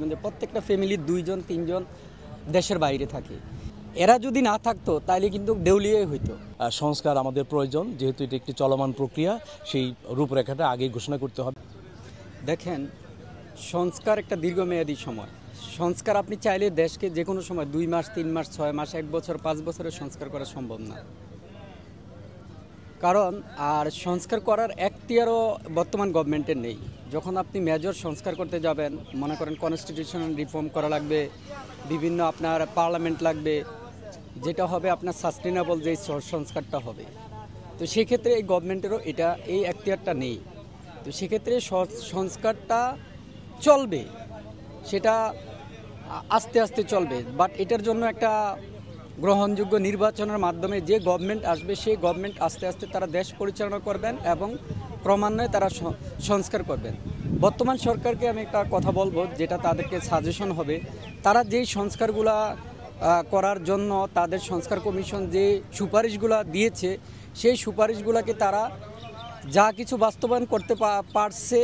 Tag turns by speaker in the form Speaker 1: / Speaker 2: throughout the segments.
Speaker 1: যে প্রত্যেকটা ফ্যামিলির 2 জন 3 জন দেশের বাইরে থাকে। এরা যদি না থাকতো তাহলে কিন্তু দেউলিয়াই হইতো।
Speaker 2: সংস্কার আমাদের প্রয়োজন, যেহেতু এটি একটি চলমান প্রক্রিয়া, সেই রূপরেখাটা আগে ঘোষণা করতে হবে।
Speaker 1: দেখেন, সংস্কার একটা দীর্ঘমেয়াদী সময়। সংস্কার আপনি চাইলে দেশকে যে কোনো সময় 2 মাস 3 মাস 6 মাস 1 বছর 5 বছরে সংস্কার করা সম্ভব না। কারণ আর সংস্কার করার এখতিয়ারও বর্তমান গভর্নমেন্টের নেই। যখন আপনি মেজর সংস্কার করতে যাবেন, মনে করেন কনস্টিটিউশনাল রিফর্ম করা লাগবে, বিভিন্ন আপনার পার্লামেন্ট লাগবে, যেটা হবে আপনার সাস্টেনেবল যে সংস্কারটা হবে। তো সেক্ষেত্রে এই গভর্নমেন্টেরও এই এখতিয়ারটা নেই। তো সেক্ষেত্রে সংস্কারটা চলবে, সেটা আস্তে আস্তে চলবে, বাট এটার জন্য একটা গ্রহণযোগ্য নির্বাচনের মাধ্যমে যে গভর্নমেন্ট আসবে সেই গভর্নমেন্ট আস্তে আস্তে তারা দেশ পরিচালনা করবেন এবং ক্রমান্বয়ে তারা সংস্কার করবেন। বর্তমান সরকারকে আমি একটা কথা বলবো, যেটা তাদেরকে সাজেশন হবে, তারা যেই সংস্কারগুলা করার জন্য তাদের সংস্কার কমিশন যে সুপারিশগুলা দিয়েছে, সেই সুপারিশগুলোকে তারা যা কিছু বাস্তবায়ন করতে পারছে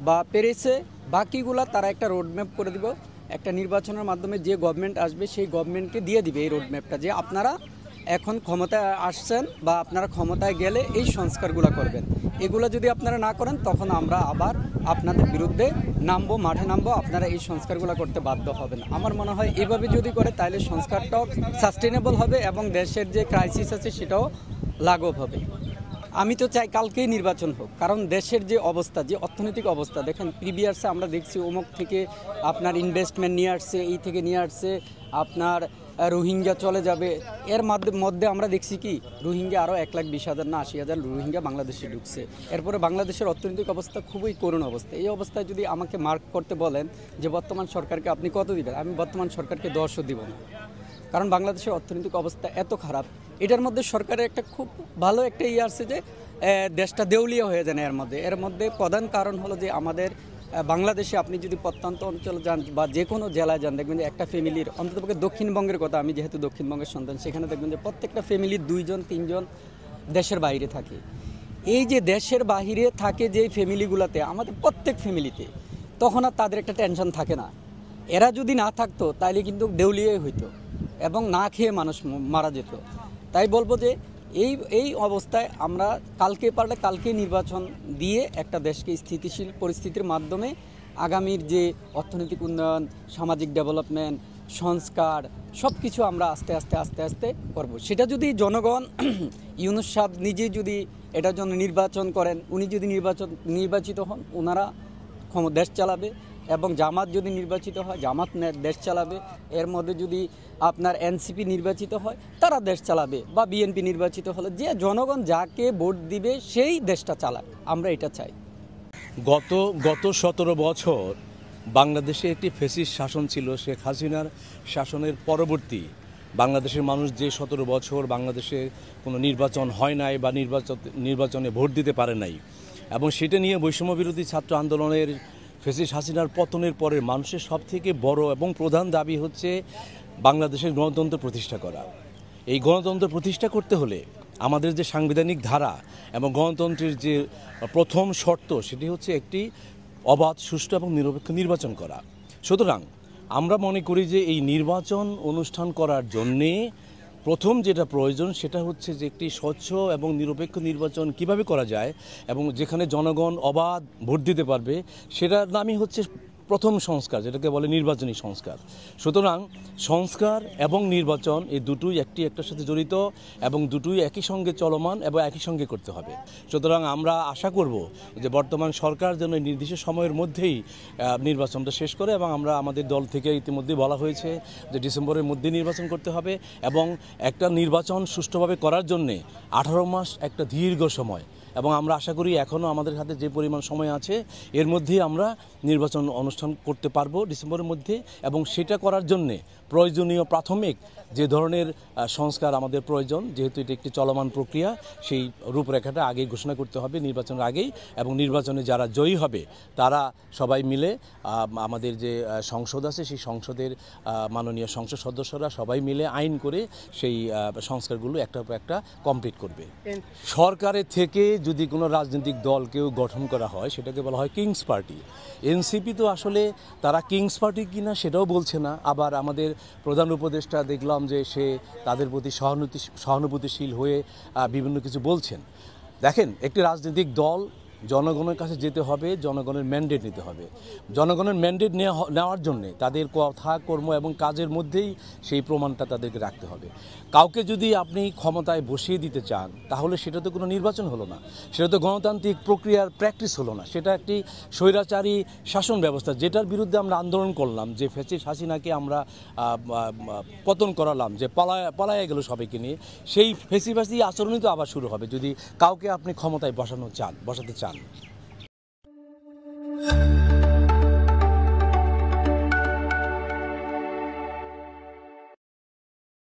Speaker 1: বা পেরেছে, বাকিগুলা তারা একটা রোডম্যাপ করে দিব। একটা নির্বাচনের মাধ্যমে যে গভর্নমেন্ট আসবে সেই গভর্নমেন্টকে দিয়ে দিবে এই রোডম্যাপটা, যে আপনারা এখন ক্ষমতায় আসছেন বা আপনারা ক্ষমতায় গেলে এই সংস্কারগুলো করবেন। এগুলো যদি আপনারা না করেন তখন আমরা আবার আপনাদের বিরুদ্ধে নামবো, মাঠে নামবো, আপনারা এই সংস্কারগুলো করতে বাধ্য হবেন। আমার মনে হয় এভাবে যদি করে তাহলে সংস্কারটাও সাস্টেনেবল হবে এবং দেশের যে ক্রাইসিস আছে সেটাও লাঘব হবে। আমি তো চাই কালকেই নির্বাচন হোক, কারণ দেশের যে অবস্থা, যে অর্থনৈতিক অবস্থা, দেখেন প্রিভিয়াসে আমরা দেখছি অমুক থেকে আপনার ইনভেস্টমেন্ট নিয়ে আসছে, এই থেকে নিয়ে আসছে আপনার রোহিঙ্গা চলে যাবে। এর মধ্যে আমরা দেখছি কি রোহিঙ্গা আরও 1,20,000 না 80,000 রোহিঙ্গা বাংলাদেশে ঢুকছে। এরপরে বাংলাদেশের অর্থনৈতিক অবস্থা খুবই করুণ অবস্থা। এই অবস্থায় যদি আমাকে মার্ক করতে বলেন যে বর্তমান সরকারকে আপনি কত দিবেন, আমি বর্তমান সরকারকে 10ও দিব না। কারণ বাংলাদেশের অর্থনৈতিক অবস্থা এত খারাপ। এটার মধ্যে সরকারের একটা খুব ভালো একটা আছে যে দেশটা দেউলিয়া হয়ে যায়। এর মধ্যে প্রধান কারণ হলো যে আমাদের বাংলাদেশে আপনি যদি প্রত্যন্ত অঞ্চলে যান বা যে কোনো জেলায় যান, দেখবেন যে একটা ফ্যামিলির, অন্ততপক্ষে দক্ষিণবঙ্গের কথা, আমি যেহেতু দক্ষিণবঙ্গের সন্তান, সেখানে দেখবেন যে প্রত্যেকটা ফ্যামিলির 2 জন 3 জন দেশের বাইরে থাকে। এই যে দেশের বাইরে থাকে যেই ফ্যামিলিগুলোতে, আমাদের প্রত্যেক ফ্যামিলিতে, তখন আর তাদের একটা টেনশন থাকে না। এরা যদি না থাকতো তাহলে কিন্তু দেউলিয়াই হইতো এবং না খেয়ে মানুষ মারা যেত। তাই বলবো যে এই অবস্থায় আমরা পারলে কালকে নির্বাচন দিয়ে একটা দেশকে স্থিতিশীল পরিস্থিতির মাধ্যমে আগামীর যে অর্থনৈতিক উন্নয়ন, সামাজিক ডেভেলপমেন্ট, সংস্কার সব কিছু আমরা আস্তে আস্তে করব। সেটা যদি জনগণ ইউনূস সাহেব নিজে যদি এটার জন্য নির্বাচন করেন, উনি যদি নির্বাচিত হন, ওনারা দেশ চালাবে, এবং জামাত যদি নির্বাচিত হয় জামাত দেশ চালাবে। এর মধ্যে যদি আপনার এনসিপি নির্বাচিত হয় তারা দেশ চালাবে, বা বিএনপি নির্বাচিত হলে যে জনগণ যাকে ভোট দিবে সেই দেশটা চালাক, আমরা এটা চাই।
Speaker 2: গত 17 বছর বাংলাদেশে একটি ফ্যাসিস্ট শাসন ছিল। শেখ হাসিনার শাসনের পরবর্তী বাংলাদেশের মানুষ যে 17 বছর বাংলাদেশে কোনো নির্বাচন হয় নাই বা নির্বাচনে ভোট দিতে পারে নাই, এবং সেটা নিয়ে বৈষম্য বিরোধী ছাত্র আন্দোলনের ফ্যাসিস্ট হাসিনার পতনের পরে মানুষের সবথেকে বড় এবং প্রধান দাবি হচ্ছে বাংলাদেশের গণতন্ত্র প্রতিষ্ঠা করা। এই গণতন্ত্র প্রতিষ্ঠা করতে হলে আমাদের যে সাংবিধানিক ধারা এবং গণতন্ত্রের যে প্রথম শর্ত, সেটি হচ্ছে একটি অবাধ, সুষ্ঠু এবং নিরপেক্ষ নির্বাচন করা। সুতরাং আমরা মনে করি যে এই নির্বাচন অনুষ্ঠান করার জন্যে প্রথম যেটা প্রয়োজন সেটা হচ্ছে যে একটি স্বচ্ছ এবং নিরপেক্ষ নির্বাচন কিভাবে করা যায় এবং যেখানে জনগণ অবাধ ভোট দিতে পারবে, সেটার নামই হচ্ছে প্রথম সংস্কার, যেটাকে বলে নির্বাচনী সংস্কার। সুতরাং সংস্কার এবং নির্বাচন এই দুটোই একটার সাথে জড়িত এবং দুটোই একই সঙ্গে চলমান এবং একই সঙ্গে করতে হবে। সুতরাং আমরা আশা করব যে বর্তমান সরকার যেন নির্দিষ্ট সময়ের মধ্যেই নির্বাচনটা শেষ করে, এবং আমরা আমাদের দল থেকে ইতিমধ্যেই বলা হয়েছে যে ডিসেম্বরের মধ্যে নির্বাচন করতে হবে, এবং একটা নির্বাচন সুষ্ঠুভাবে করার জন্যে 18 মাস একটা দীর্ঘ সময়, এবং আমরা আশা করি এখনও আমাদের হাতে যে পরিমাণ সময় আছে এর মধ্যেই আমরা নির্বাচন অনুষ্ঠান করতে পারবো ডিসেম্বরের মধ্যে। এবং সেটা করার জন্যে প্রয়োজনীয় প্রাথমিক যে ধরনের সংস্কার আমাদের প্রয়োজন, যেহেতু এটি একটি চলমান প্রক্রিয়া, সেই রূপরেখাটা আগেই ঘোষণা করতে হবে নির্বাচনের আগেই, এবং নির্বাচনে যারা জয়ী হবে তারা সবাই মিলে আমাদের যে সংসদ আছে সেই সংসদের মাননীয় সংসদ সদস্যরা সবাই মিলে আইন করে সেই সংস্কারগুলো একটার পর একটা কমপ্লিট করবে। সরকারের থেকে যদি কোনো রাজনৈতিক দল কেউ গঠন করা হয় সেটাকে বলা হয় কিংস পার্টি। এনসিপি তো আসলে তারা কিংস পার্টি কিনা সেটাও বলছে না, আবার আমাদের প্রধান উপদেষ্টা দেখলাম যে সে তাদের প্রতি সহানুভূতিশীল হয়ে বিভিন্ন কিছু বলছেন। দেখেন, একটি রাজনৈতিক দল জনগণের কাছে যেতে হবে, জনগণের ম্যান্ডেট নিতে হবে। জনগণের ম্যান্ডেট নেওয়ার জন্যে তাদের কথা, কর্ম এবং কাজের মধ্যেই সেই প্রমাণটা তাদেরকে রাখতে হবে। কাউকে যদি আপনি ক্ষমতায় বসিয়ে দিতে চান তাহলে সেটা তো কোনো নির্বাচন হলো না, সেটা তো গণতান্ত্রিক প্রক্রিয়ার প্র্যাকটিস হলো না, সেটা একটি স্বৈরাচারী শাসন ব্যবস্থা, যেটার বিরুদ্ধে আমরা আন্দোলন করলাম, যে ফ্যাসিস্ট হাসিনাকে আমরা পতন করালাম, যে পালায়া গেল সবাইকে নিয়ে। সেই ফেসিবাসী আচরণই তো আবার শুরু হবে যদি কাউকে আপনি ক্ষমতায় বসাতে চান।